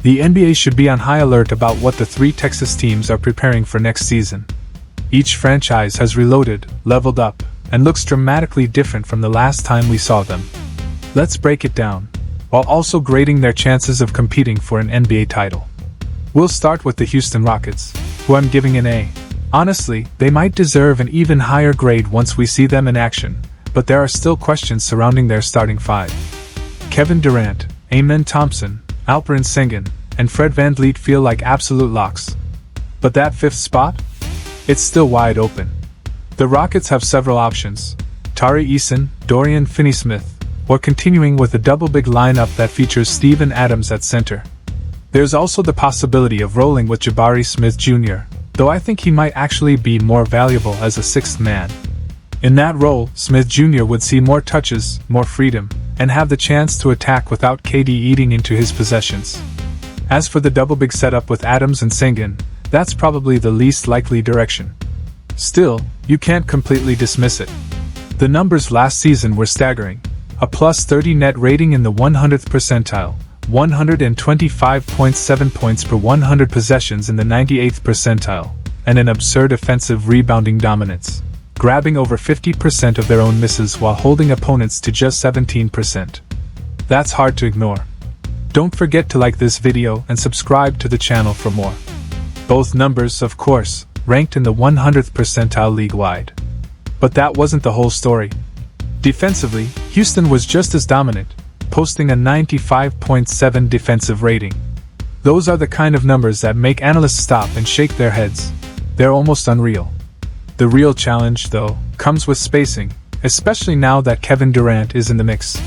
The NBA should be on high alert about what the three Texas teams are preparing for next season. Each franchise has reloaded, leveled up, and looks dramatically different from the last time we saw them. Let's break it down, while also grading their chances of competing for an NBA title. We'll start with the Houston Rockets, who I'm giving an A. Honestly, they might deserve an even higher grade once we see them in action, but there are still questions surrounding their starting five. Kevin Durant, Amen Thompson, Alperen Sengun, and Fred VanVleet feel like absolute locks. But that fifth spot? It's still wide open. The Rockets have several options: Tari Eason, Dorian Finney-Smith, or continuing with a double big lineup that features Steven Adams at center. There's also the possibility of rolling with Jabari Smith Jr., though I think he might actually be more valuable as a sixth man. In that role, Smith Jr. would see more touches, more freedom, and have the chance to attack without KD eating into his possessions. As for the double big setup with Adams and Sengun, that's probably the least likely direction. Still, you can't completely dismiss it. The numbers last season were staggering: a plus 30 net rating in the 100th percentile, 125.7 points per 100 possessions in the 98th percentile, and an absurd offensive rebounding dominance, grabbing over 50% of their own misses while holding opponents to just 17%. That's hard to ignore. Don't forget to like this video and subscribe to the channel for more. Both numbers, of course, ranked in the 100th percentile league-wide. But that wasn't the whole story. Defensively, Houston was just as dominant, posting a 95.7 defensive rating. Those are the kind of numbers that make analysts stop and shake their heads. They're almost unreal. The real challenge, though, comes with spacing, especially now that Kevin Durant is in the mix.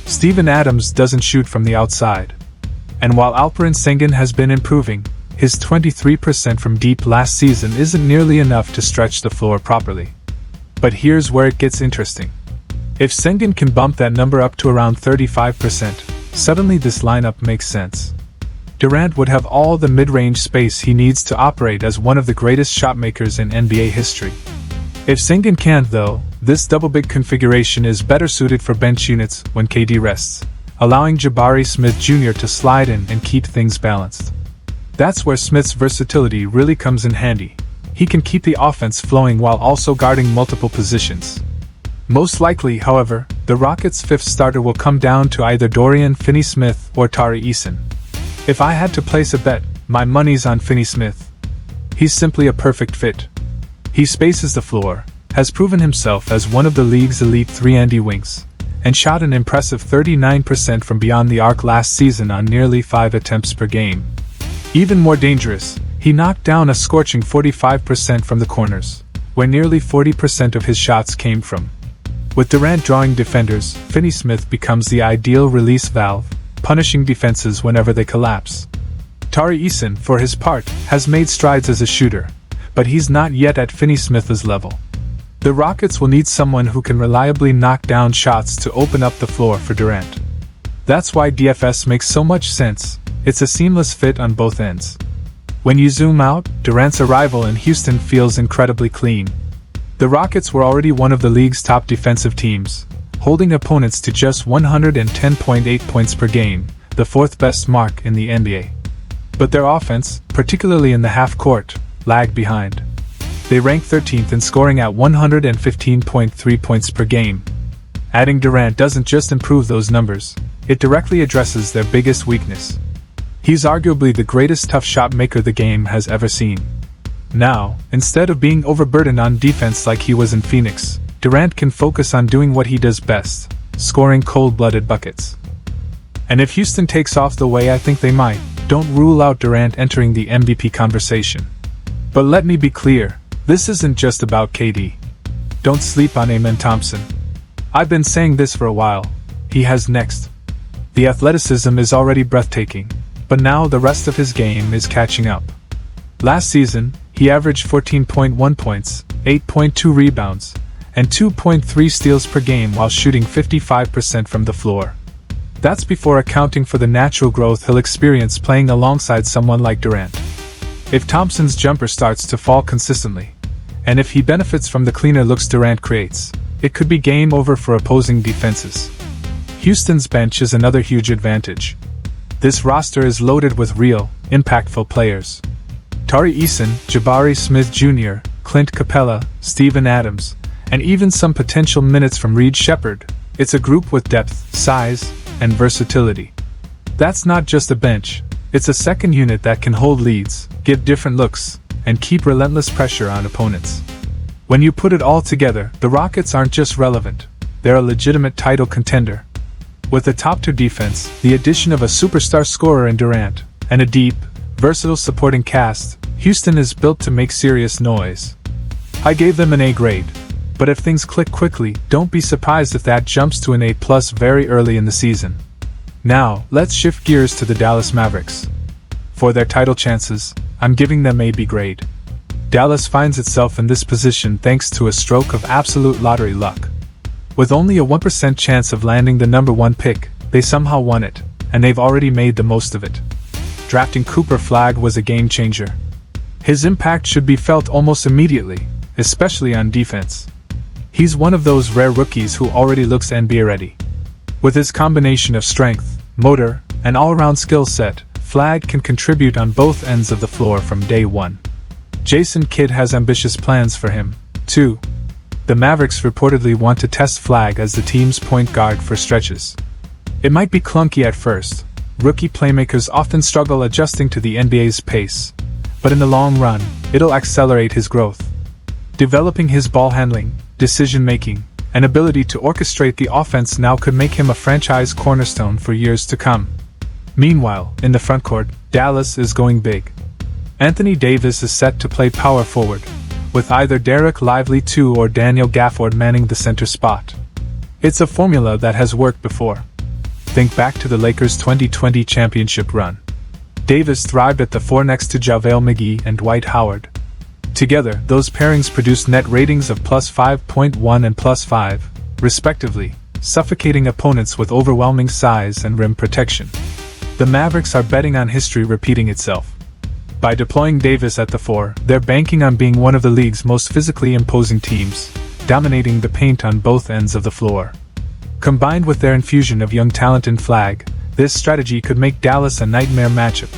Steven Adams doesn't shoot from the outside. And while Alperen Sengun has been improving, his 23% from deep last season isn't nearly enough to stretch the floor properly. But here's where it gets interesting. If Sengun can bump that number up to around 35%, suddenly this lineup makes sense. Durant would have all the mid-range space he needs to operate as one of the greatest shotmakers in NBA history. If Sengun can't, though, this double-big configuration is better suited for bench units when KD rests, allowing Jabari Smith Jr. to slide in and keep things balanced. That's where Smith's versatility really comes in handy. He can keep the offense flowing while also guarding multiple positions. Most likely, however, the Rockets' fifth starter will come down to either Dorian Finney-Smith or Tari Eason. If I had to place a bet, my money's on Finney-Smith. He's simply a perfect fit. He spaces the floor, has proven himself as one of the league's elite 3-and-D wings, and shot an impressive 39% from beyond the arc last season on nearly 5 attempts per game. Even more dangerous, he knocked down a scorching 45% from the corners, where nearly 40% of his shots came from. With Durant drawing defenders, Finney-Smith becomes the ideal release valve, punishing defenses whenever they collapse. Tari Eason, for his part, has made strides as a shooter, but he's not yet at Finney-Smith's level. The Rockets will need someone who can reliably knock down shots to open up the floor for Durant. That's why DFS makes so much sense. It's a seamless fit on both ends. When you zoom out, Durant's arrival in Houston feels incredibly clean. The Rockets were already one of the league's top defensive teams, holding opponents to just 110.8 points per game, the fourth best mark in the NBA. But their offense, particularly in the half-court, lagged behind. They ranked 13th in scoring at 115.3 points per game. Adding Durant doesn't just improve those numbers, it directly addresses their biggest weakness. He's arguably the greatest tough shot maker the game has ever seen. Now, instead of being overburdened on defense like he was in Phoenix, Durant can focus on doing what he does best, scoring cold-blooded buckets. And if Houston takes off the way I think they might, don't rule out Durant entering the MVP conversation. But let me be clear, this isn't just about KD. Don't sleep on Amen Thompson. I've been saying this for a while. He has next. The athleticism is already breathtaking, but now the rest of his game is catching up. Last season, he averaged 14.1 points, 8.2 rebounds, and 2.3 steals per game while shooting 55% from the floor. That's before accounting for the natural growth he'll experience playing alongside someone like Durant. If Thompson's jumper starts to fall consistently, and if he benefits from the cleaner looks Durant creates, it could be game over for opposing defenses. Houston's bench is another huge advantage. This roster is loaded with real, impactful players. Tari Eason, Jabari Smith Jr., Clint Capella, Steven Adams, and even some potential minutes from Reed Shepherd. It's a group with depth, size, and versatility. That's not just a bench, it's a second unit that can hold leads, give different looks, and keep relentless pressure on opponents. When you put it all together, the Rockets aren't just relevant, they're a legitimate title contender. With a top-tier defense, the addition of a superstar scorer in Durant, and a deep, versatile supporting cast, Houston is built to make serious noise. I gave them an A grade, but if things click quickly, don't be surprised if that jumps to an A+ very early in the season. Now, let's shift gears to the Dallas Mavericks. For their title chances, I'm giving them a B grade. Dallas finds itself in this position thanks to a stroke of absolute lottery luck. With only a 1% chance of landing the number 1 pick, they somehow won it, and they've already made the most of it. Drafting Cooper Flagg was a game changer. His impact should be felt almost immediately, especially on defense. He's one of those rare rookies who already looks NBA ready. With his combination of strength, motor, and all-around skill set, Flagg can contribute on both ends of the floor from day one. Jason Kidd has ambitious plans for him, too. The Mavericks reportedly want to test Flagg as the team's point guard for stretches. It might be clunky at first. Rookie playmakers often struggle adjusting to the NBA's pace, but in the long run, it'll accelerate his growth. Developing his ball handling, decision-making, and ability to orchestrate the offense now could make him a franchise cornerstone for years to come. Meanwhile, in the frontcourt, Dallas is going big. Anthony Davis is set to play power forward, with either Derek Lively II or Daniel Gafford manning the center spot. It's a formula that has worked before. Think back to the Lakers' 2020 championship run. Davis thrived at the 4 next to JaVale McGee and Dwight Howard. Together, those pairings produced net ratings of +5.1 and +5, respectively, suffocating opponents with overwhelming size and rim protection. The Mavericks are betting on history repeating itself. By deploying Davis at the 4, they're banking on being one of the league's most physically imposing teams, dominating the paint on both ends of the floor. Combined with their infusion of young talent in Flagg, this strategy could make Dallas a nightmare matchup.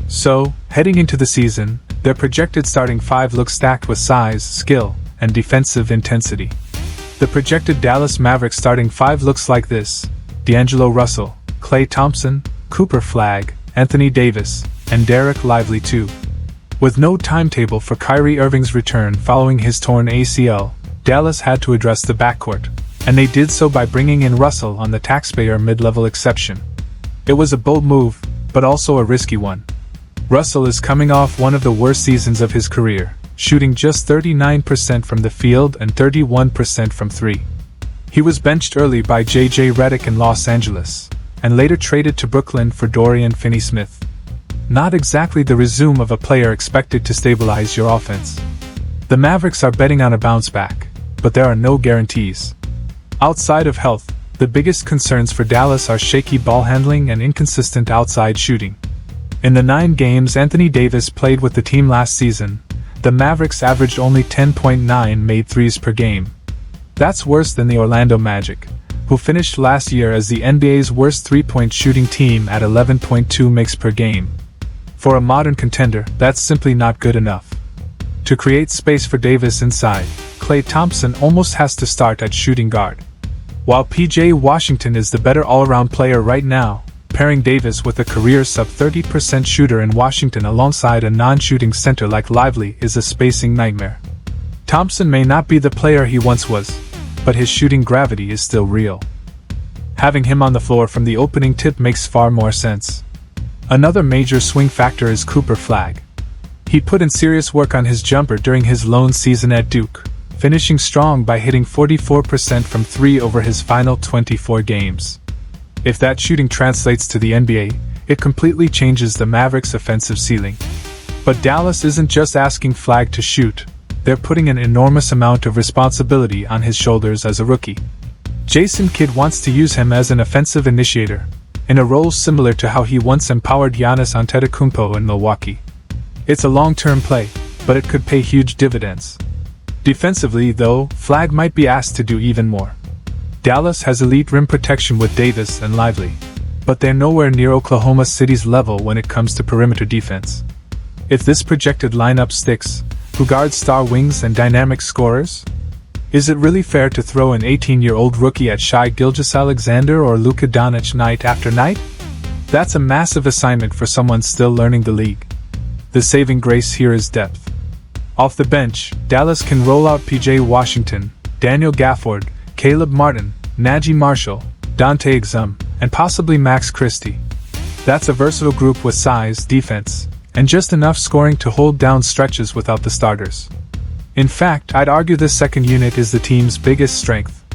So, heading into the season, their projected starting 5 looks stacked with size, skill, and defensive intensity. The projected Dallas Mavericks starting 5 looks like this: D'Angelo Russell, Klay Thompson, Cooper Flagg, Anthony Davis, and Derek Lively II. With no timetable for Kyrie Irving's return following his torn ACL, Dallas had to address the backcourt, and they did so by bringing in Russell on the taxpayer mid-level exception. It was a bold move, but also a risky one. Russell is coming off one of the worst seasons of his career, shooting just 39% from the field and 31% from 3. He was benched early by J.J. Redick in Los Angeles, and later traded to Brooklyn for Dorian Finney-Smith. Not exactly the resume of a player expected to stabilize your offense. The Mavericks are betting on a bounce back, but there are no guarantees. Outside of health, the biggest concerns for Dallas are shaky ball handling and inconsistent outside shooting. In the 9 games Anthony Davis played with the team last season, the Mavericks averaged only 10.9 made threes per game. That's worse than the Orlando Magic, who finished last year as the NBA's worst three-point shooting team at 11.2 makes per game. For a modern contender, that's simply not good enough. To create space for Davis inside, Klay Thompson almost has to start at shooting guard. While PJ Washington is the better all-around player right now, pairing Davis with a career sub-30% shooter in Washington alongside a non-shooting center like Lively is a spacing nightmare. Thompson may not be the player he once was, but his shooting gravity is still real. Having him on the floor from the opening tip makes far more sense. Another major swing factor is Cooper Flagg. He put in serious work on his jumper during his lone season at Duke, finishing strong by hitting 44% from 3 over his final 24 games. If that shooting translates to the NBA, it completely changes the Mavericks' offensive ceiling. But Dallas isn't just asking Flagg to shoot, they're putting an enormous amount of responsibility on his shoulders as a rookie. Jason Kidd wants to use him as an offensive initiator, in a role similar to how he once empowered Giannis Antetokounmpo in Milwaukee. It's a long-term play, but it could pay huge dividends. Defensively, though, Flagg might be asked to do even more. Dallas has elite rim protection with Davis and Lively, but they're nowhere near Oklahoma City's level when it comes to perimeter defense. If this projected lineup sticks, who guards star wings and dynamic scorers? Is it really fair to throw an 18-year-old rookie at Shai Gilgeous-Alexander or Luka Doncic night after night? That's a massive assignment for someone still learning the league. The saving grace here is depth. Off the bench, Dallas can roll out PJ Washington, Daniel Gafford, Caleb Martin, Najee Marshall, Dante Exum, and possibly Max Christie. That's a versatile group with size, defense, and just enough scoring to hold down stretches without the starters. In fact, I'd argue this second unit is the team's biggest strength.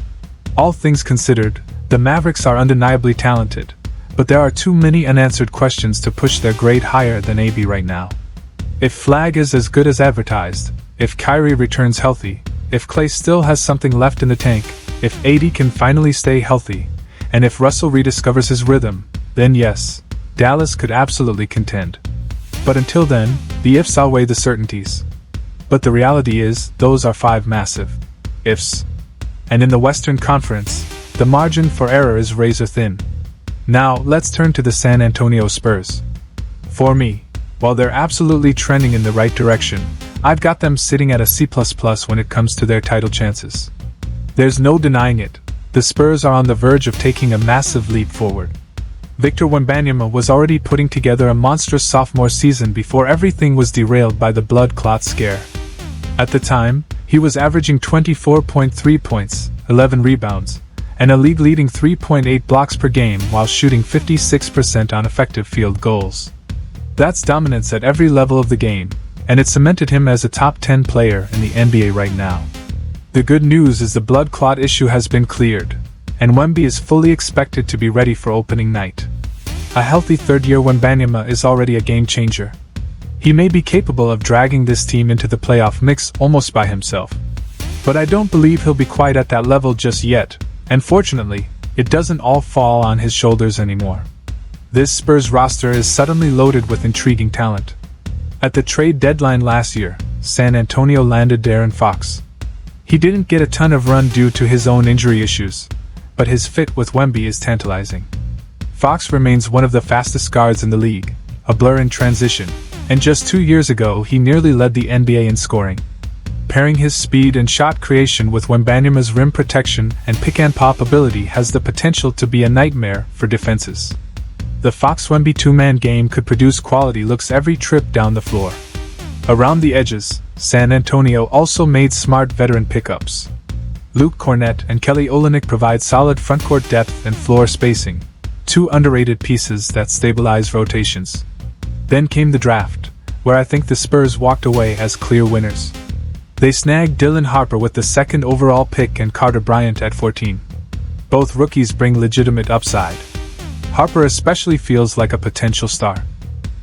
All things considered, the Mavericks are undeniably talented, but there are too many unanswered questions to push their grade higher than AB right now. If Flag is as good as advertised, if Kyrie returns healthy, if Klay still has something left in the tank, if AD can finally stay healthy, and if Russell rediscovers his rhythm, then yes, Dallas could absolutely contend. But until then, the ifs outweigh the certainties. But the reality is, those are 5 massive ifs. And in the Western Conference, the margin for error is razor thin. Now, let's turn to the San Antonio Spurs. For me, while they're absolutely trending in the right direction, I've got them sitting at a C++ when it comes to their title chances. There's no denying it, the Spurs are on the verge of taking a massive leap forward. Victor Wembanyama was already putting together a monstrous sophomore season before everything was derailed by the blood clot scare. At the time, he was averaging 24.3 points, 11 rebounds, and a league-leading 3.8 blocks per game while shooting 56% on effective field goals. That's dominance at every level of the game, and it cemented him as a top 10 player in the NBA right now. The good news is the blood clot issue has been cleared, and Wemby is fully expected to be ready for opening night. A healthy third-year Wembanyama is already a game-changer. He may be capable of dragging this team into the playoff mix almost by himself. But I don't believe he'll be quite at that level just yet, and fortunately, it doesn't all fall on his shoulders anymore. This Spurs roster is suddenly loaded with intriguing talent. At the trade deadline last year, San Antonio landed De'Aaron Fox. He didn't get a ton of run due to his own injury issues, but his fit with Wemby is tantalizing. Fox remains one of the fastest guards in the league, a blur in transition, and just 2 years ago he nearly led the NBA in scoring. Pairing his speed and shot creation with Wembanyama's rim protection and pick-and-pop ability has the potential to be a nightmare for defenses. The Fox-Wemby two-man game could produce quality looks every trip down the floor. Around the edges, San Antonio also made smart veteran pickups. Luke Kornet and Kelly Olynyk provide solid frontcourt depth and floor spacing, 2 underrated pieces that stabilize rotations. Then came the draft, where I think the Spurs walked away as clear winners. They snagged Dylan Harper with the 2nd overall pick and Carter Bryant at 14. Both rookies bring legitimate upside. Harper especially feels like a potential star.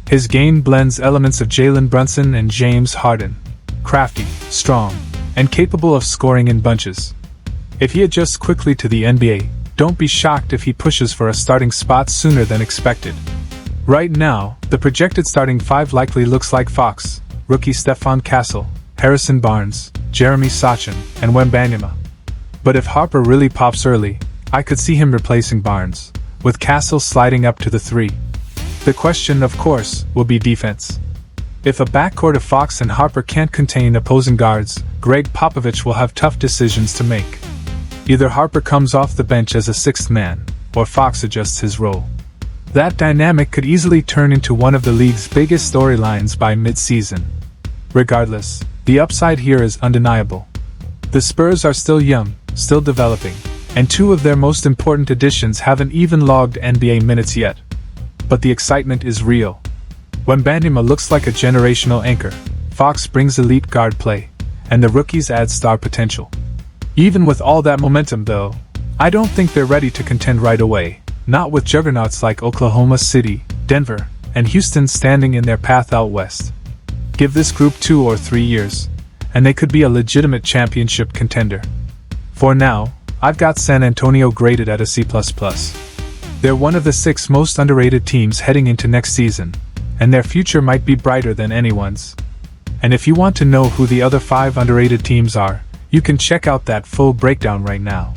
His game blends elements of Jalen Brunson and James Harden, crafty, strong, and capable of scoring in bunches. If he adjusts quickly to the NBA, don't be shocked if he pushes for a starting spot sooner than expected. Right now, the projected starting 5 likely looks like Fox, rookie Stephon Castle, Harrison Barnes, Jeremy Sochan, and Wembanyama. But if Harper really pops early, I could see him replacing Barnes, with Castle sliding up to the 3. The question, of course, will be defense. If a backcourt of Fox and Harper can't contain opposing guards, Greg Popovich will have tough decisions to make. Either Harper comes off the bench as a 6th man, or Fox adjusts his role. That dynamic could easily turn into one of the league's biggest storylines by mid-season. Regardless, the upside here is undeniable. The Spurs are still young, still developing, and 2 of their most important additions haven't even logged NBA minutes yet. But the excitement is real. Wembanyama looks like a generational anchor, Fox brings elite guard play, and the rookies add star potential. Even with all that momentum though, I don't think they're ready to contend right away, not with juggernauts like Oklahoma City, Denver, and Houston standing in their path out west. Give this group 2 or 3 years, and they could be a legitimate championship contender. For now, I've got San Antonio graded at a C++. They're one of the 6 most underrated teams heading into next season, and their future might be brighter than anyone's. And if you want to know who the other 5 underrated teams are, you can check out that full breakdown right now.